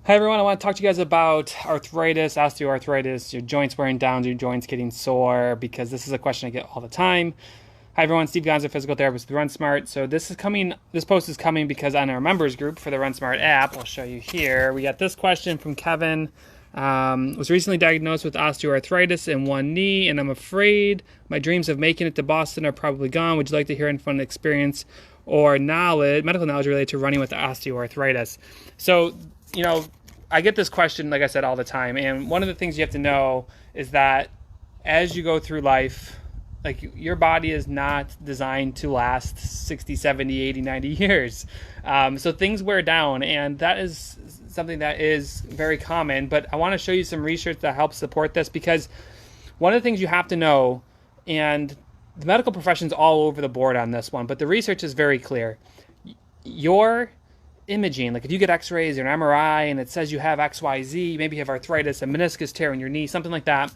Hi everyone, I want to talk to you guys about arthritis, osteoarthritis, your joints wearing down, your joints getting sore, because this is a question I get all the time. Hi everyone, Steve Gonzo, physical therapist with Run Smart. So this post is coming because on our members group for the Run Smart app, I'll show you here, we got this question from Kevin. Was recently diagnosed with osteoarthritis in one knee, and I'm afraid my dreams of making it to Boston are probably gone. Would you like to hear any fun experience or medical knowledge related to running with osteoarthritis? So, I get this question, like I said, all the time. And one of the things you have to know is that as you go through life, like your body is not designed to last 60, 70, 80, 90 years. So things wear down, and that is something that is very common. But I want to show you some research that helps support this, because one of the things you have to know, and the medical profession's all over the board on this one, but the research is very clear. Your imaging, like if you get x-rays or an MRI and it says you have XYZ, maybe you have arthritis, a meniscus tear in your knee, something like that,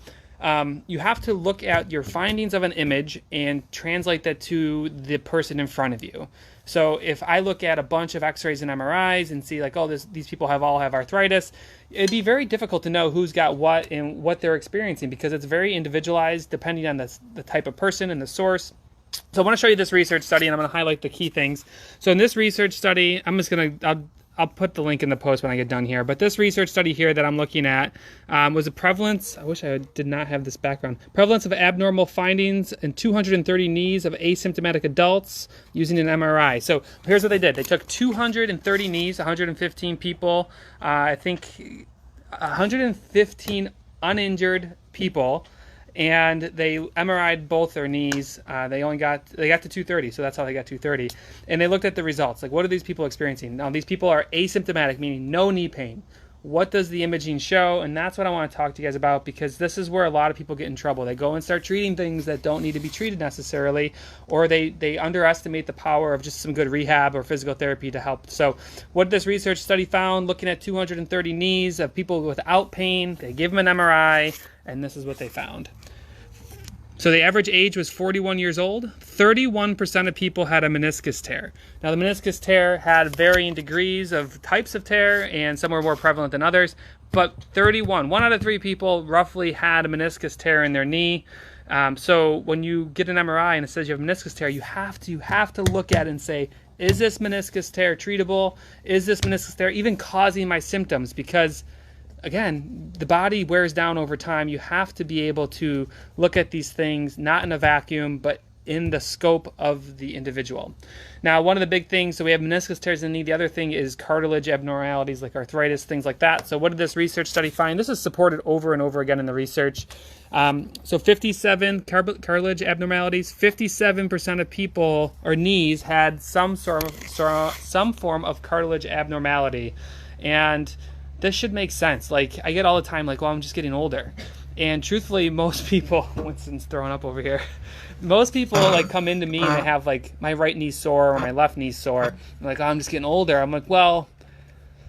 you have to look at your findings of an image and translate that to the person in front of you. So if I look at a bunch of x-rays and MRIs and see like, oh, these people all have arthritis, it'd be very difficult to know who's got what and what they're experiencing, because it's very individualized depending on the type of person and the source. So I want to show you this research study, and I'm going to highlight the key things. So in this research study, I'll put the link in the post when I get done here. But this research study here that I'm looking at was a prevalence. I wish I did not have this background. Prevalence of abnormal findings in 230 knees of asymptomatic adults using an MRI. So here's what they did. They took 230 knees, 115 people, I think 115 uninjured people, and they MRI'd both their knees. They got to 230, so that's how they got 230. And they looked at the results. Like, what are these people experiencing? Now, these people are asymptomatic, meaning no knee pain. What does the imaging show? And that's what I want to talk to you guys about, because this is where a lot of people get in trouble. They go and start treating things that don't need to be treated necessarily, or they underestimate the power of just some good rehab or physical therapy to help. So what this research study found, looking at 230 knees of people without pain, they give them an MRI, and this is what they found. So the average age was 41 years old. 31% of people had a meniscus tear. Now, the meniscus tear had varying degrees of types of tear, and some were more prevalent than others. But 1 out of 3 people roughly had a meniscus tear in their knee. So when you get an MRI and it says you have a meniscus tear, you have to look at it and say, is this meniscus tear treatable? Is this meniscus tear even causing my symptoms? Because again, the body wears down over time. You have to be able to look at these things, not in a vacuum, but in the scope of the individual. Now, one of the big things, so we have meniscus tears in the knee. The other thing is cartilage abnormalities like arthritis, things like that. So what did this research study find? This is supported over and over again in the research. So 57 cartilage abnormalities, 57% of people or knees had some form of cartilage abnormality. And this should make sense. Like, I get all the time, like, well, I'm just getting older. And truthfully, most people, Winston's throwing up over here. Most people like come into me and they have like my right knee sore or my left knee sore. I'm like, oh, I'm just getting older. I'm like, well,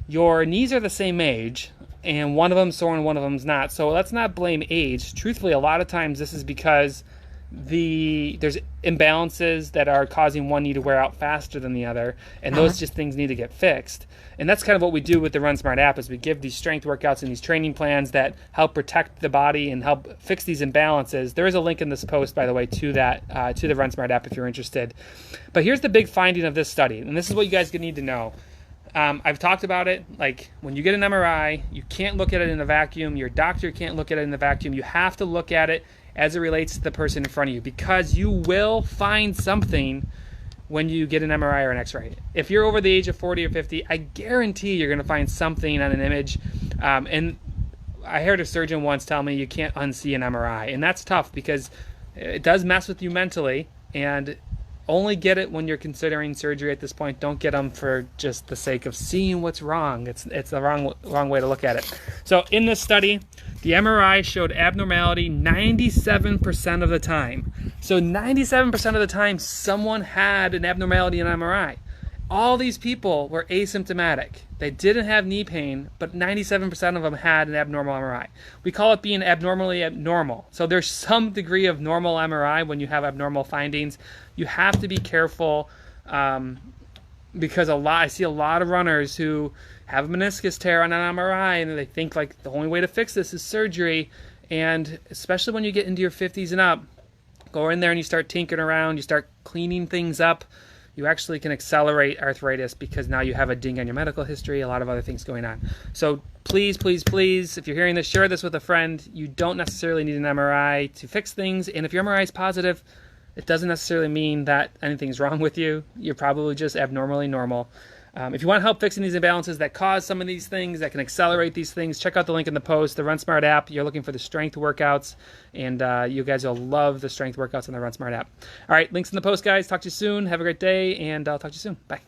your knees are the same age, and one of them's sore and one of them's not. So let's not blame age. Truthfully, a lot of times this is because there's imbalances that are causing one knee to wear out faster than the other, and those just things need to get fixed. And that's kind of what we do with the Run Smart app, is we give these strength workouts and these training plans that help protect the body and help fix these imbalances. There is a link in this post, by the way, to that to the Run Smart app if you're interested. But here's the big finding of this study, and this is what you guys need to know. I've talked about it. Like, when you get an MRI, you can't look at it in a vacuum. Your doctor can't look at it in a vacuum. You have to look at it as it relates to the person in front of you, because you will find something when you get an MRI or an X-ray. If you're over the age of 40 or 50, I guarantee you're going to find something on an image. And I heard a surgeon once tell me you can't unsee an MRI, and that's tough because it does mess with you mentally, and only get it when you're considering surgery at this point. Don't get them for just the sake of seeing what's wrong. It's the wrong way to look at it. So in this study, the MRI showed abnormality 97% of the time. So 97% of the time, someone had an abnormality in MRI. All these people were asymptomatic. They didn't have knee pain, but 97% of them had an abnormal MRI. We call it being abnormally abnormal. So there's some degree of normal MRI when you have abnormal findings. You have to be careful because I see a lot of runners who have a meniscus tear on an MRI, and they think like the only way to fix this is surgery. And especially when you get into your 50s and up, go in there and you start tinkering around, you start cleaning things up, you actually can accelerate arthritis because now you have a ding on your medical history, a lot of other things going on. So please, please, please, if you're hearing this, share this with a friend. You don't necessarily need an MRI to fix things. And if your MRI is positive, it doesn't necessarily mean that anything's wrong with you. You're probably just abnormally normal. If you want help fixing these imbalances that cause some of these things, that can accelerate these things, check out the link in the post, the Run Smart app. You're looking for the strength workouts, and you guys will love the strength workouts on the Run Smart app. All right, links in the post, guys. Talk to you soon. Have a great day, and I'll talk to you soon. Bye.